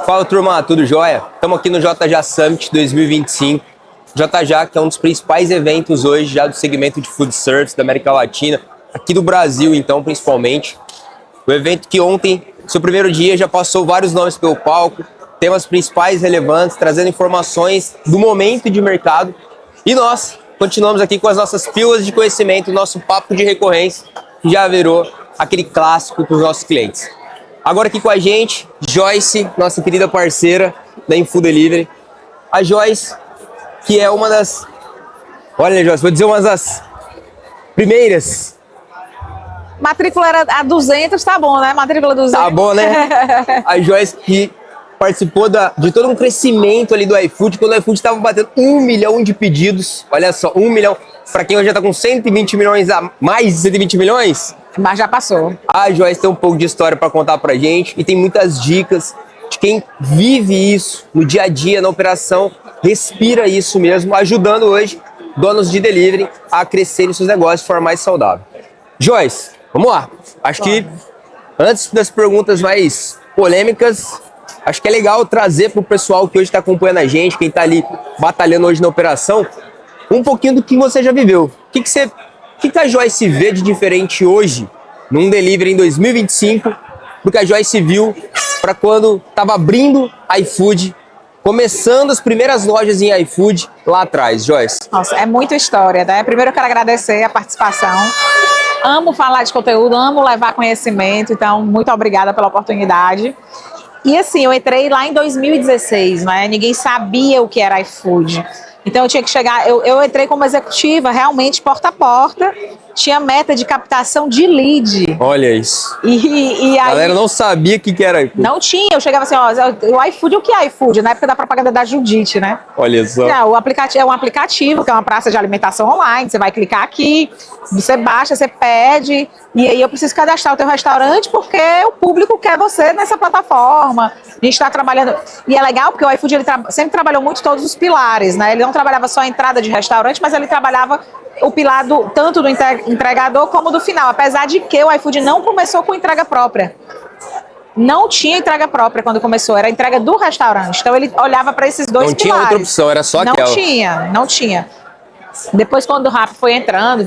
Fala, turma, tudo jóia? Estamos aqui no JJ Summit 2025. JJ, que é um dos principais eventos hoje já do segmento de food service da América Latina, aqui do Brasil, então, principalmente. O evento que ontem, seu primeiro dia, já passou vários nomes pelo palco, temas principais relevantes, trazendo informações do momento de mercado. E nós continuamos aqui com as nossas pílulas de conhecimento, nosso papo de recorrência, que já virou aquele clássico para os nossos clientes. Agora aqui com a gente, Joyce, nossa querida parceira da Infood Delivery. A Joyce, que é uma das... Olha, Joyce, vou dizer uma das primeiras. Matrícula era a 200, tá bom, né? Matrícula 200. Tá bom, né? A Joyce que participou de todo um crescimento ali do iFood, quando o iFood estava batendo 1 milhão de pedidos. Olha só, 1 milhão. Para quem hoje já está com 120 milhões, a mais de 120 milhões... Mas já passou. A Joyce tem um pouco de história para contar pra gente e tem muitas dicas de quem vive isso no dia a dia, na operação, respira isso mesmo, ajudando hoje donos de delivery a crescerem seus negócios de forma mais saudável. Joyce, vamos lá. Acho que antes das perguntas mais polêmicas, acho que é legal trazer para o pessoal que hoje está acompanhando a gente, quem está ali batalhando hoje na operação, um pouquinho do que você já viveu. O que a Joyce vê de diferente hoje, num delivery em 2025, do que a Joyce viu para quando estava abrindo iFood, começando as primeiras lojas em iFood lá atrás, Joyce? Nossa, é muita história, né? Primeiro eu quero agradecer a participação. Amo falar de conteúdo, amo levar conhecimento, então muito obrigada pela oportunidade. E assim, eu entrei lá em 2016, né? Ninguém sabia o que era iFood. Então eu tinha que chegar, eu entrei como executiva, realmente porta a porta, tinha meta de captação de lead. Olha isso. E a aí, galera não sabia o que era iFood. Não tinha, eu chegava assim, ó, o iFood, o que é iFood? Na época da propaganda da Judite, né? Olha só. Não, o aplicativo é um aplicativo, que é uma praça de alimentação online, você vai clicar aqui, você baixa, você pede, e aí eu preciso cadastrar o teu restaurante porque o público quer você nessa plataforma. A gente está trabalhando, e é legal porque o iFood ele sempre trabalhou muito todos os pilares, né? Ele não trabalhava só a entrada de restaurante, mas ele trabalhava o pilar tanto do entregador como do final, apesar de que o iFood não começou com entrega própria. Não tinha entrega própria quando começou, era a entrega do restaurante. Então ele olhava para esses dois pilares. Não tinha outra opção, era só aquela. Não tinha. Depois, quando o Rappi foi entrando,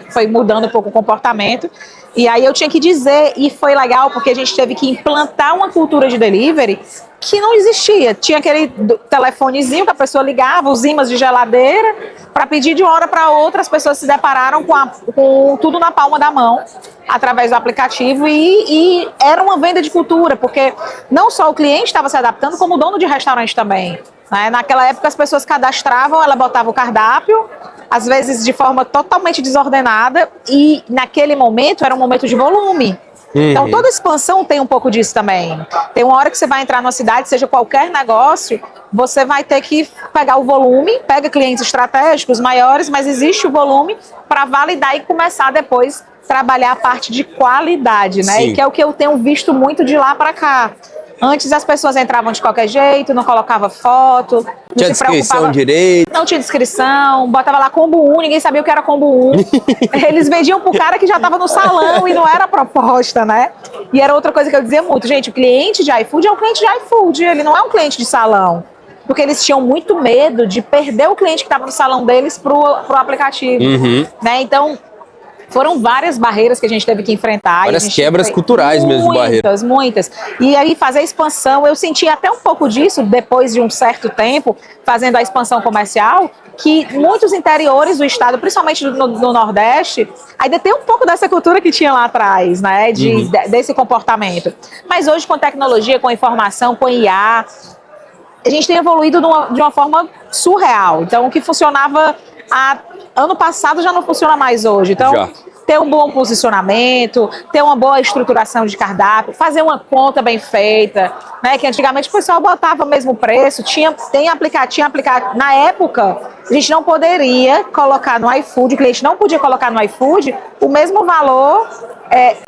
foi mudando um pouco o comportamento. E aí eu tinha que dizer, e foi legal porque a gente teve que implantar uma cultura de delivery que não existia. Tinha aquele telefonezinho que a pessoa ligava, os ímãs de geladeira, para pedir de uma hora para outra. As pessoas se depararam com tudo na palma da mão, através do aplicativo, e era uma venda de cultura, porque não só o cliente estava se adaptando, como o dono de restaurante também. Né? Naquela época as pessoas cadastravam, ela botava o cardápio, às vezes de forma totalmente desordenada, e naquele momento era um momento de volume. Então toda expansão tem um pouco disso também. Tem uma hora que você vai entrar numa cidade, seja qualquer negócio, você vai ter que pegar o volume, pega clientes estratégicos maiores, mas existe o volume para validar e começar depois trabalhar a parte de qualidade, né? Sim. E que é o que eu tenho visto muito de lá para cá. Antes as pessoas entravam de qualquer jeito, não colocava foto, não tinha se preocupava. descrição direito. Não tinha descrição, botava lá combo 1, ninguém sabia o que era combo 1. Eles vendiam pro cara que já estava no salão e não era a proposta, né? E era outra coisa que eu dizia muito, gente, o cliente de iFood é um cliente de iFood, ele não é um cliente de salão. Porque eles tinham muito medo de perder o cliente que estava no salão deles pro aplicativo. Né? Então, foram várias barreiras que a gente teve que enfrentar. Várias quebras culturais mesmo de barreira. Muitas. E aí fazer a expansão, eu senti até um pouco disso depois de um certo tempo, fazendo a expansão comercial, que muitos interiores do estado, principalmente no Nordeste, ainda tem um pouco dessa cultura que tinha lá atrás, né? Desse comportamento. Mas hoje com tecnologia, com informação, com IA, a gente tem evoluído de uma forma surreal. Então o que funcionava ano passado já não funciona mais hoje. Então, ter um bom posicionamento, ter uma boa estruturação de cardápio, fazer uma conta bem feita, né? Que antigamente o pessoal botava o mesmo preço, tinha aplicativo. Na época, a gente não poderia colocar no iFood, o cliente não podia colocar no iFood o mesmo valor,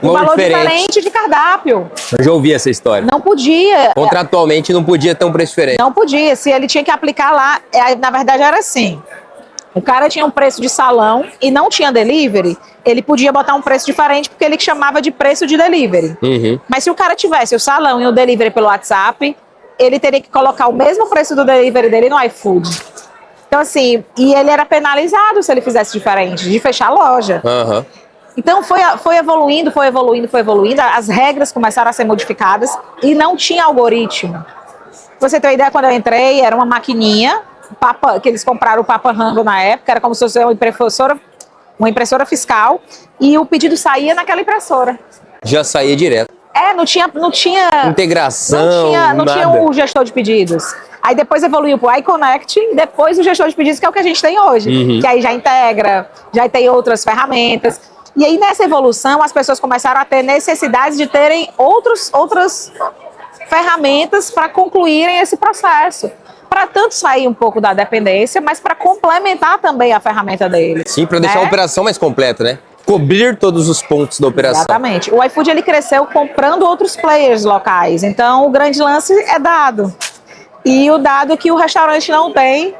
um valor diferente de cardápio. Eu já ouvi essa história. Não podia. Contratualmente não podia ter um preço diferente. Não podia, se ele tinha que aplicar lá, na verdade era assim. O cara tinha um preço de salão e não tinha delivery, ele podia botar um preço diferente porque ele chamava de preço de delivery. Mas se o cara tivesse o salão e o delivery pelo WhatsApp, ele teria que colocar o mesmo preço do delivery dele no iFood. Então, assim, e ele era penalizado se ele fizesse diferente, de fechar a loja. Aham. Então foi evoluindo, as regras começaram a ser modificadas e não tinha algoritmo. Pra você ter uma ideia, quando eu entrei, era uma maquininha, que eles compraram o Papa Rango na época, era como se fosse uma impressora fiscal, e o pedido saía naquela impressora. Já saía direto. Não tinha Integração, não tinha nada. o gestor de pedidos. Aí depois evoluiu para o iConnect, e depois o gestor de pedidos, que é o que a gente tem hoje. Que aí já integra, já tem outras ferramentas. E aí nessa evolução as pessoas começaram a ter necessidade de terem outras ferramentas para concluírem esse processo. Para tanto sair um pouco da dependência, mas para complementar também a ferramenta deles. Sim, para deixar a operação mais completa, né? Cobrir todos os pontos da operação. Exatamente. O iFood ele cresceu comprando outros players locais. Então o grande lance é dado. E o dado que o restaurante não tem,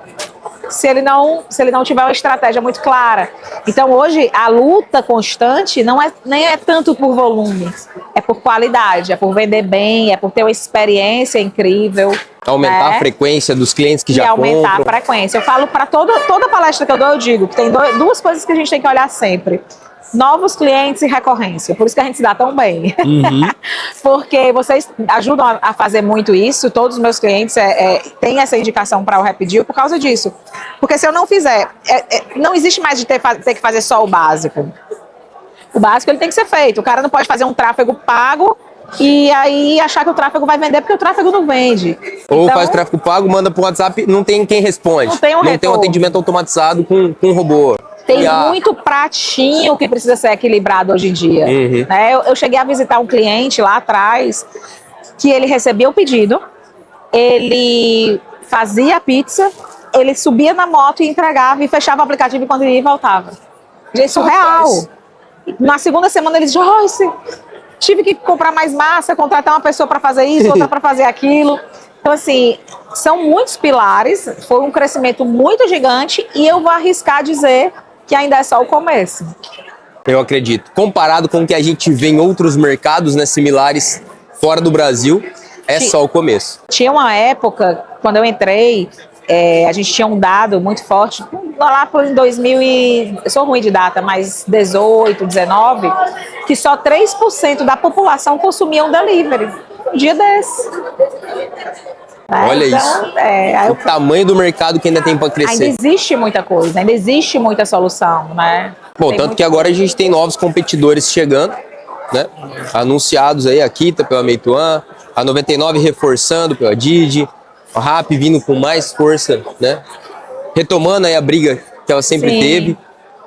se ele não tiver uma estratégia muito clara. Então hoje a luta constante nem é tanto por volume, é por qualidade, é por vender bem, é por ter uma experiência incrível. Aumentar a frequência dos clientes que já compram. E aumentar a frequência. Eu falo para toda palestra que eu dou, eu digo que tem duas coisas que a gente tem que olhar sempre. Novos clientes e recorrência. Por isso que a gente se dá tão bem. Porque vocês ajudam a fazer muito isso. Todos os meus clientes têm essa indicação para o Rapidinho por causa disso. Porque se eu não fizer, não existe mais de ter que fazer só o básico. O básico ele tem que ser feito. O cara não pode fazer um tráfego pago e aí achar que o tráfego vai vender, porque o tráfego não vende. Ou faz tráfego pago, manda pro WhatsApp, não tem quem responde. Não tem um atendimento automatizado com um robô. Tem muito pratinho que precisa ser equilibrado hoje em dia. Né? Eu cheguei a visitar um cliente lá atrás, que ele recebia o pedido, ele fazia a pizza, ele subia na moto e entregava, e fechava o aplicativo quando ele ia e voltava. Gente, surreal. Na segunda semana ele disse: Joyce, tive que comprar mais massa, contratar uma pessoa para fazer isso, outra para fazer aquilo. Então, assim, são muitos pilares, foi um crescimento muito gigante, e eu vou arriscar dizer que ainda é só o começo. Eu acredito. Comparado com o que a gente vê em outros mercados, né, similares fora do Brasil, só o começo. Tinha uma época, quando eu entrei, a gente tinha um dado muito forte, lá em 2000 eu sou ruim de data, mas 18, 19, que só 3% da população consumia um delivery. Um dia desse. Olha isso. O tamanho do mercado que ainda tem para crescer. Ainda existe muita coisa, ainda existe muita solução, né? Bom, tanto que agora a gente tem novos competidores chegando, né? Anunciados aí, a Kita pela Meituan, a 99 reforçando pela Didi, a Rappi vindo com mais força, né? Retomando aí a briga que ela sempre teve.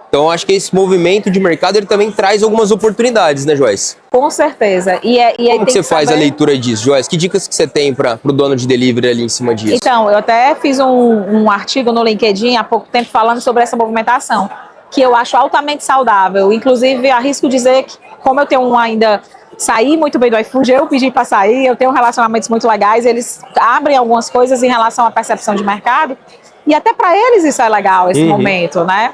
Então, acho que esse movimento de mercado ele também traz algumas oportunidades, né, Joyce? Com certeza. Como que você faz a leitura disso, Joyce? Que dicas que você tem para o dono de delivery ali em cima disso? Então, eu até fiz um artigo no LinkedIn há pouco tempo falando sobre essa movimentação, que eu acho altamente saudável. Inclusive, arrisco dizer que, como eu tenho saí muito bem do iFood, eu pedi para sair, eu tenho relacionamentos muito legais, eles abrem algumas coisas em relação à percepção de mercado. E até para eles isso é legal, esse momento, né?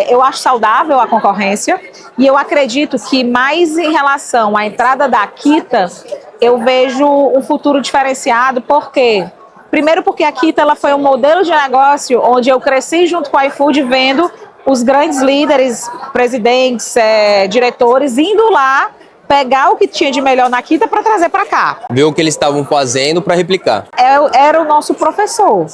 Eu acho saudável a concorrência, e eu acredito que mais em relação à entrada da Kita, eu vejo um futuro diferenciado. Por quê? Primeiro porque a Kita ela foi um modelo de negócio onde eu cresci junto com o iFood vendo os grandes líderes, presidentes, diretores indo lá pegar o que tinha de melhor na Kita para trazer para cá. Ver o que eles estavam fazendo para replicar. Era o nosso professor.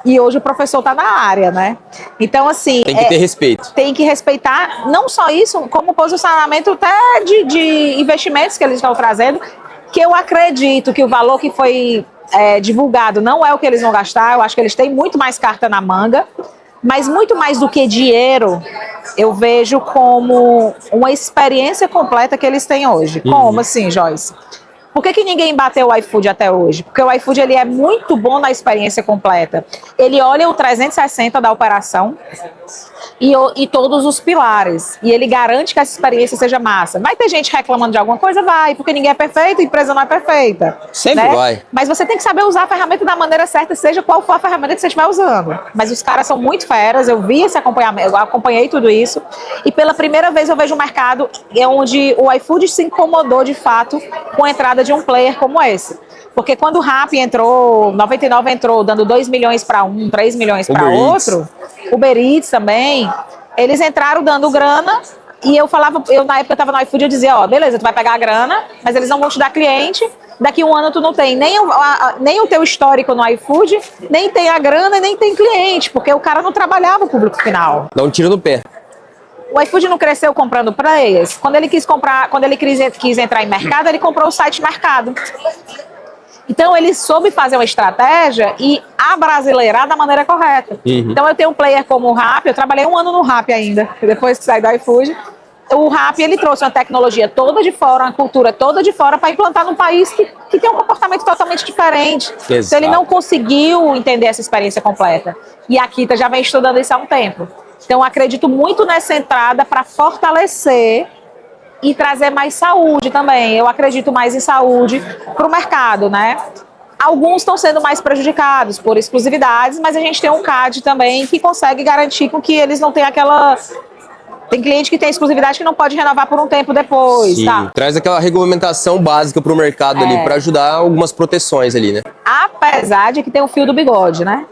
E hoje o professor está na área, né? Então, assim... Tem que ter respeito. Tem que respeitar, não só isso, como posicionamento até de investimentos que eles estão trazendo, que eu acredito que o valor que foi divulgado não é o que eles vão gastar. Eu acho que eles têm muito mais carta na manga, mas muito mais do que dinheiro, eu vejo como uma experiência completa que eles têm hoje. Como assim, Joyce? Por que ninguém bateu o iFood até hoje? Porque o iFood ele é muito bom na experiência completa. Ele olha o 360 da operação e todos os pilares. E ele garante que essa experiência seja massa. Vai ter gente reclamando de alguma coisa? Vai, porque ninguém é perfeito, a empresa não é perfeita. Sempre vai. Mas você tem que saber usar a ferramenta da maneira certa, seja qual for a ferramenta que você estiver usando. Mas os caras são muito feras, eu vi esse acompanhamento, eu acompanhei tudo isso. E pela primeira vez eu vejo um mercado onde o iFood se incomodou de fato com a entrada de um player como esse. Porque quando o Rappi entrou, 99 entrou dando 2 milhões para um, 3 milhões para outro, Uber Eats também, eles entraram dando grana e eu falava, na época eu estava no iFood, eu dizia, ó, beleza, tu vai pegar a grana, mas eles não vão te dar cliente, daqui um ano tu não tem nem o teu histórico no iFood, nem tem a grana, nem tem cliente, porque o cara não trabalhava o público final. Dá um tiro no pé. O iFood não cresceu comprando players. Quando ele quis entrar em mercado, ele comprou o site Mercado. Então, ele soube fazer uma estratégia e abrasileirar da maneira correta. Então, eu tenho um player como o Rappi, eu trabalhei um ano no Rappi ainda, depois que saí do iFood. O Rappi, ele trouxe uma tecnologia toda de fora, uma cultura toda de fora para implantar num país que tem um comportamento totalmente diferente. Exato. Então, ele não conseguiu entender essa experiência completa. E a Kita já vem estudando isso há um tempo. Então, eu acredito muito nessa entrada para fortalecer e trazer mais saúde também. Eu acredito mais em saúde para o mercado, né? Alguns estão sendo mais prejudicados por exclusividades, mas a gente tem um CAD também que consegue garantir com que eles não tenham aquela... Tem cliente que tem exclusividade que não pode renovar por um tempo depois, Sim, tá? traz aquela regulamentação básica para o mercado ali, para ajudar algumas proteções ali, né? Apesar de que tem o fio do bigode, né?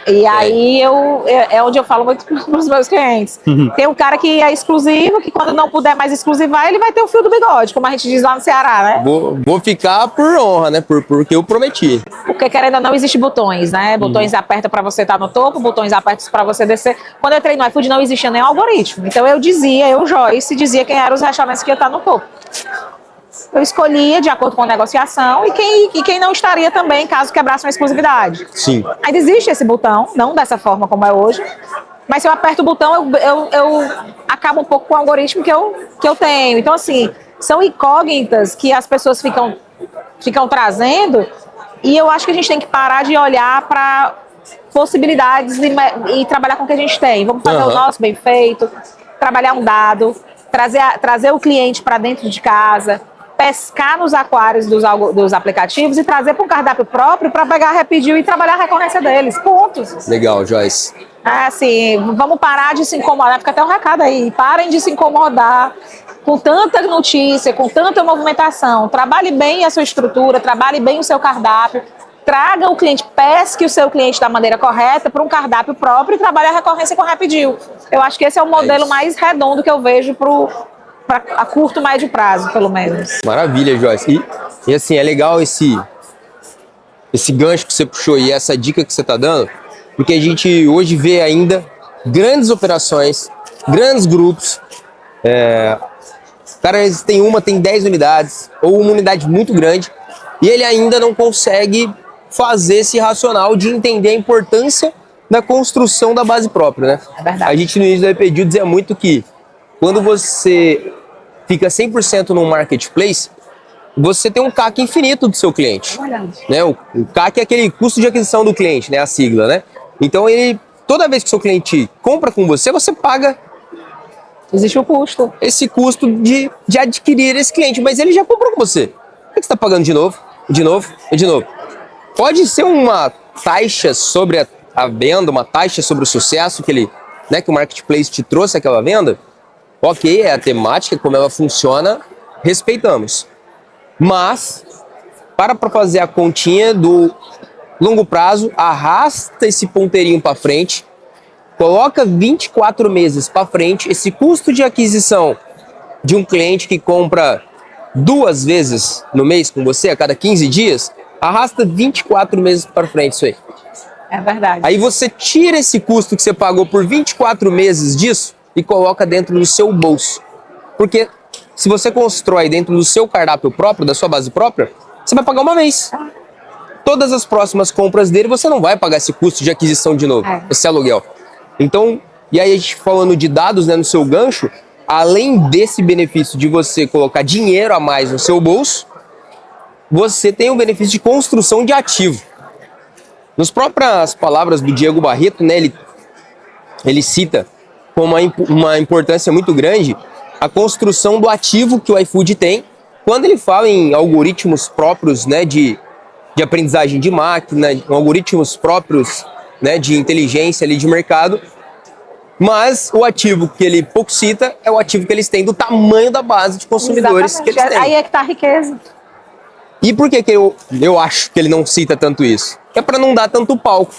E aí é onde eu falo muito para os meus clientes. Tem um cara que é exclusivo, que quando não puder mais exclusivar, ele vai ter o fio do bigode, como a gente diz lá no Ceará, né? Vou ficar por honra, né? Porque eu prometi. Porque querendo ou não, existe botões, né? Botões aperta para você estar no topo, botões apertos para você descer. Quando eu entrei no iFood, não existia nenhum algoritmo. Então eu, Joyce, dizia quem eram os restaurantes que iam estar no topo. Eu escolhia de acordo com a negociação e quem não estaria também, caso quebrasse uma exclusividade. Sim. Ainda existe esse botão, não dessa forma como é hoje, mas se eu aperto o botão, eu acabo um pouco com o algoritmo que eu tenho. Então, assim, são incógnitas que as pessoas ficam trazendo e eu acho que a gente tem que parar de olhar para possibilidades e trabalhar com o que a gente tem. Vamos fazer o nosso bem feito, trabalhar um dado, trazer o cliente para dentro de casa, pescar nos aquários dos aplicativos e trazer para um cardápio próprio para pegar Rapidinho e trabalhar a recorrência deles. Pontos. Legal, Joyce. Assim, vamos parar de se incomodar, fica até um recado aí, parem de se incomodar com tanta notícia, com tanta movimentação. Trabalhe bem a sua estrutura, trabalhe bem o seu cardápio, traga o cliente, pesque o seu cliente da maneira correta para um cardápio próprio e trabalhe a recorrência com Rapidinho. Eu acho que esse é o modelo mais redondo que eu vejo a curto, médio prazo, pelo menos. Maravilha, Joyce. E assim, é legal esse gancho que você puxou e essa dica que você está dando, porque a gente hoje vê ainda grandes operações, grandes grupos. O cara tem 10 unidades, ou uma unidade muito grande, e ele ainda não consegue fazer esse racional de entender a importância da construção da base própria, né? É verdade. A gente no início do EPDU dizia muito que quando você fica 100% no marketplace, você tem um CAC infinito do seu cliente. Né? O CAC é aquele custo de aquisição do cliente, né? A sigla, né? Então, toda vez que o seu cliente compra com você, você paga... Existe o custo. Esse custo de adquirir esse cliente, mas ele já comprou com você. Por que você está pagando de novo? De novo? E de novo? Pode ser uma taxa sobre a venda, uma taxa sobre o sucesso que o marketplace te trouxe aquela venda. Ok, é a temática, como ela funciona, respeitamos. Mas, para fazer a continha do longo prazo, arrasta esse ponteirinho para frente, coloca 24 meses para frente, esse custo de aquisição de um cliente que compra 2 vezes no mês com você, a cada 15 dias, arrasta 24 meses para frente isso aí. É verdade. Aí você tira esse custo que você pagou por 24 meses disso e coloca dentro do seu bolso. Porque se você constrói dentro do seu cardápio próprio, da sua base própria, você vai pagar uma vez. Todas as próximas compras dele, você não vai pagar esse custo de aquisição de novo, esse aluguel. Então, e aí a gente falando de dados, né, no seu gancho, além desse benefício de você colocar dinheiro a mais no seu bolso, você tem o benefício de construção de ativo. Nas próprias palavras do Diego Barreto, né, ele cita com uma importância muito grande a construção do ativo que o iFood tem, quando ele fala em algoritmos próprios, né, de aprendizagem de máquina, algoritmos próprios, né, de inteligência ali de mercado, mas o ativo que ele pouco cita é o ativo que eles têm do tamanho da base de consumidores. Exatamente. Que eles têm. Aí é que está a riqueza. E por que eu acho que ele não cita tanto isso? É para não dar tanto palco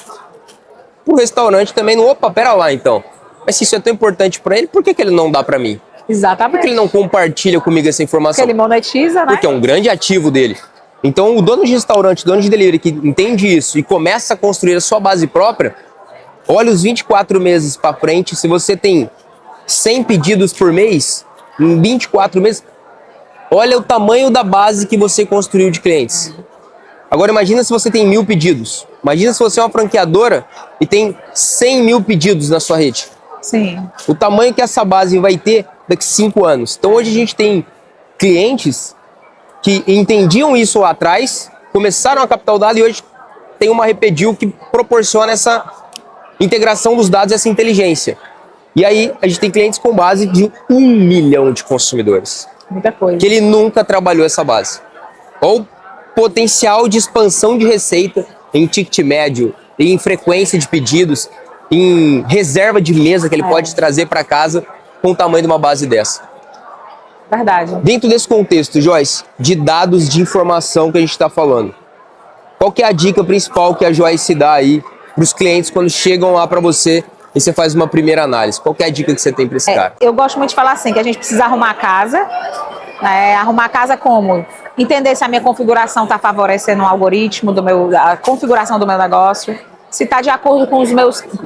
pro restaurante também. Opa, pera lá então. Mas se isso é tão importante para ele, por que ele não dá para mim? Exatamente. Por que ele não compartilha comigo essa informação? Porque ele monetiza, né? Porque é um grande ativo dele. Então, o dono de restaurante, o dono de delivery que entende isso e começa a construir a sua base própria, olha os 24 meses para frente, se você tem 100 pedidos por mês, em 24 meses, olha o tamanho da base que você construiu de clientes. Agora, imagina se você tem 1.000 pedidos. Imagina se você é uma franqueadora e tem 100 mil pedidos na sua rede. Sim. O tamanho que essa base vai ter daqui a 5 anos. Então, hoje a gente tem clientes que entendiam isso lá atrás, começaram a captar o dado e hoje tem uma Repedil que proporciona essa integração dos dados e essa inteligência. E aí a gente tem clientes com base de 1 milhão de consumidores. Muita coisa. Que ele nunca trabalhou essa base. Ou o potencial de expansão de receita em ticket médio, em frequência de pedidos, em reserva de mesa que ele pode trazer para casa com o tamanho de uma base dessa. Verdade. Dentro desse contexto, Joyce, de dados de informação que a gente está falando, qual que é a dica principal que a Joyce dá aí para os clientes quando chegam lá para você e você faz uma primeira análise? Qual que é a dica que você tem para esse cara? Eu gosto muito de falar assim, que a gente precisa arrumar a casa. Arrumar a casa como? Entender se a minha configuração está favorecendo o algoritmo, a configuração do meu negócio, se está de acordo com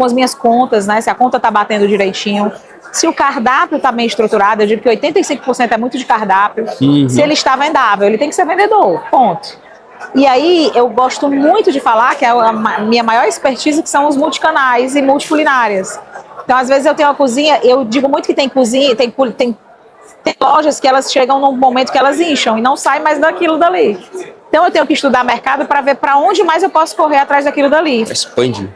as minhas contas, né? Se a conta está batendo direitinho. Se o cardápio está bem estruturado, eu digo que 85% é muito de cardápio. Se ele está vendável, ele tem que ser vendedor, ponto. E aí, eu gosto muito de falar que é a minha maior expertise, que são os multicanais e multiculinárias. Então, às vezes eu tenho uma cozinha, eu digo muito que tem cozinha, tem lojas que elas chegam num momento que elas incham e não saem mais daquilo dali. Então, eu tenho que estudar mercado para ver para onde mais eu posso correr atrás daquilo dali. Expande.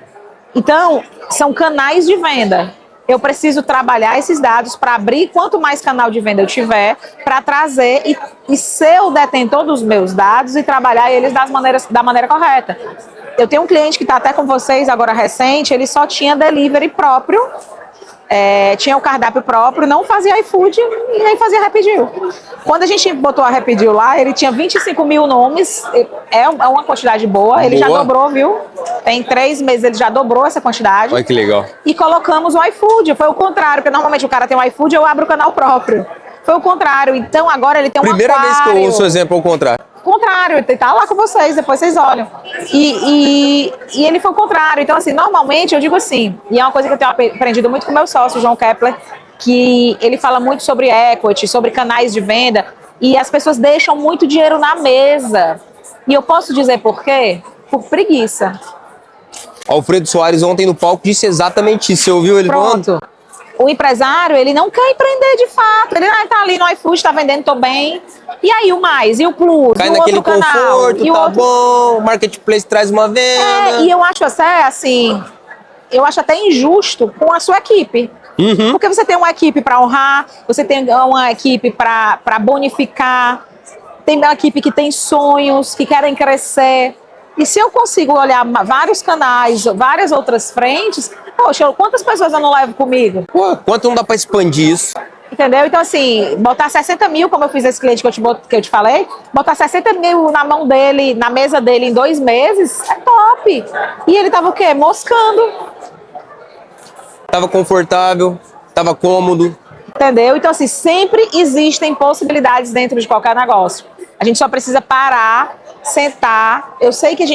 Então, são canais de venda. Eu preciso trabalhar esses dados para abrir quanto mais canal de venda eu tiver, para trazer e ser o detentor dos meus dados e trabalhar eles da maneira correta. Eu tenho um cliente que está até com vocês agora recente, ele só tinha delivery próprio, tinha o cardápio próprio, não fazia iFood e nem fazia Repedil. Quando a gente botou a Repedil lá, ele tinha 25 mil nomes, é uma quantidade boa, ele já dobrou, viu? Tem 3 meses ele já dobrou essa quantidade. Olha que legal. E colocamos o iFood, foi o contrário, porque normalmente o cara tem um iFood, eu abro o canal próprio. Foi o contrário, então agora ele tem um Primeira aquário. vez que eu ouço o exemplo ao contrário. Contrário, ele tá lá com vocês, depois vocês olham. E ele foi o contrário. Então, assim, normalmente eu digo assim, e é uma coisa que eu tenho aprendido muito com o meu sócio, João Kepler, que ele fala muito sobre equity, sobre canais de venda, e as pessoas deixam muito dinheiro na mesa. E eu posso dizer por quê? Por preguiça. Alfredo Soares ontem no palco disse exatamente isso. Você ouviu ele falando? Pronto. O empresário, ele não quer empreender de fato. Ele tá ali no iFood, tá vendendo, tô bem. E aí o mais? E o plus? Cai e o naquele outro canal? conforto, E o tá outro... bom, o marketplace traz uma venda. E eu acho até, assim, eu acho até injusto com a sua equipe. Porque você tem uma equipe para honrar, você tem uma equipe para bonificar, tem uma equipe que tem sonhos, que querem crescer. E se eu consigo olhar vários canais, várias outras frentes, poxa, quantas pessoas eu não levo comigo? Pô, quanto não dá pra expandir isso? Entendeu? Então, assim, botar 60 mil, como eu fiz esse cliente que eu te falei, botar 60 mil na mão dele, na mesa dele em 2 meses, é top. E ele tava o quê? Moscando. Tava confortável, tava cômodo. Entendeu? Então, assim, sempre existem possibilidades dentro de qualquer negócio. A gente só precisa parar, sentar. Eu sei que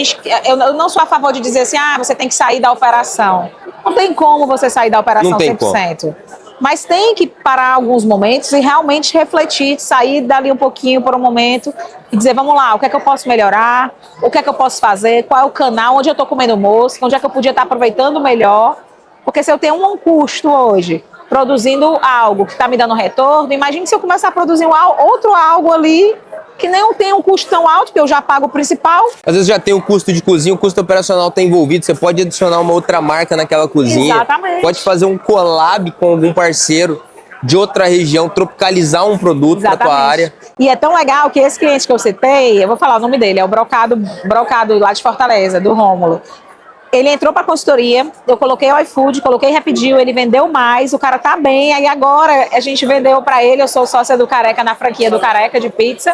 eu não sou a favor de dizer assim, você tem que sair da operação. Não tem como você sair da operação 100%. Como. Mas tem que parar alguns momentos e realmente refletir, sair dali um pouquinho por um momento e dizer, vamos lá, o que é que eu posso melhorar? O que é que eu posso fazer? Qual é o canal? Onde eu estou comendo mosca? Onde é que eu podia estar aproveitando melhor? Porque se eu tenho um custo hoje, produzindo algo que está me dando retorno, imagine se eu começar a produzir outro algo ali que nem tem um custo tão alto, que eu já pago o principal. Às vezes já tem o custo de cozinha, o custo operacional está envolvido, você pode adicionar uma outra marca naquela cozinha. Exatamente. Pode fazer um collab com algum parceiro de outra região, tropicalizar um produto da tua área. E é tão legal que esse cliente que eu citei, eu vou falar o nome dele, é o Brocado lá de Fortaleza, do Rômulo. Ele entrou para a consultoria, eu coloquei o iFood, coloquei Repedil, ele vendeu mais, o cara tá bem, aí agora a gente vendeu para ele, eu sou sócia do Careca na franquia do Careca de pizza,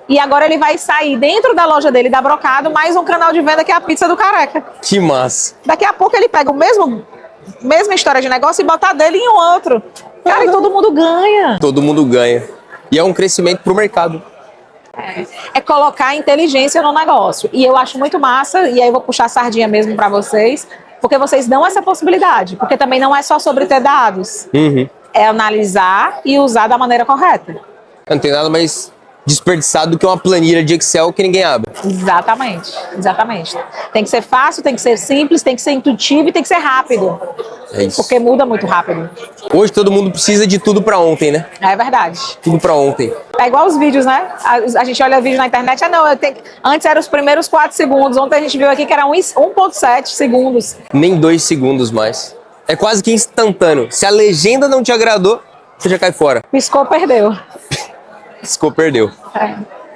E agora ele vai sair dentro da loja dele, da Brocado, mais um canal de venda que é a Pizza do Careca. Que massa. Daqui a pouco ele pega mesma história de negócio e bota a dele em outro. Cara, e todo mundo ganha. Todo mundo ganha. E é um crescimento pro mercado. É colocar inteligência no negócio. E eu acho muito massa, e aí eu vou puxar a sardinha mesmo para vocês, porque vocês dão essa possibilidade. Porque também não é só sobre ter dados. É analisar e usar da maneira correta. Não tem nada mais desperdiçado do que uma planilha de Excel que ninguém abre. Exatamente, exatamente. Tem que ser fácil, tem que ser simples, tem que ser intuitivo e tem que ser rápido. É isso. Porque muda muito rápido. Hoje todo mundo precisa de tudo pra ontem, né? É verdade. Tudo pra ontem. É igual os vídeos, né? A gente olha vídeo na internet, antes eram os primeiros 4 segundos, ontem a gente viu aqui que era 1,7 segundos. Nem 2 segundos mais. É quase que instantâneo. Se a legenda não te agradou, você já cai fora. Piscou, perdeu. Piscou, perdeu.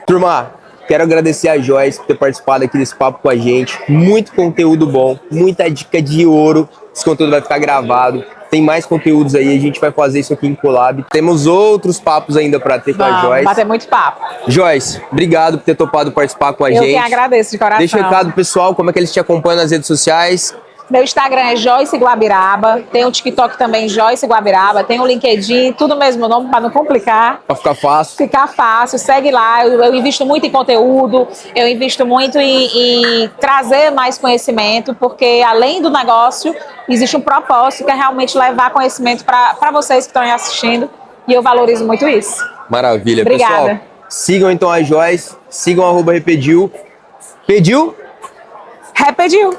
Turma, quero agradecer a Joyce por ter participado aqui desse papo com a gente. Muito conteúdo bom, muita dica de ouro. Esse conteúdo vai ficar gravado. Tem mais conteúdos aí, a gente vai fazer isso aqui em collab. Temos outros papos ainda para ter com a Joyce. Bater muito papo. Joyce, obrigado por ter topado participar com a gente. Eu que agradeço de coração. Deixa o recado pessoal, como é que eles te acompanham nas redes sociais. Meu Instagram é Joyce Guabiraba, tem o TikTok também, Joyce Guabiraba, tem o LinkedIn, tudo mesmo nome para não complicar. Para ficar fácil. Ficar fácil, segue lá, eu invisto muito em conteúdo, eu invisto muito em trazer mais conhecimento, porque além do negócio, existe um propósito que é realmente levar conhecimento para vocês que estão aí assistindo, e eu valorizo muito isso. Maravilha. Obrigada. Pessoal, sigam então a Joyce, sigam @Repediu. Pediu? Repediu.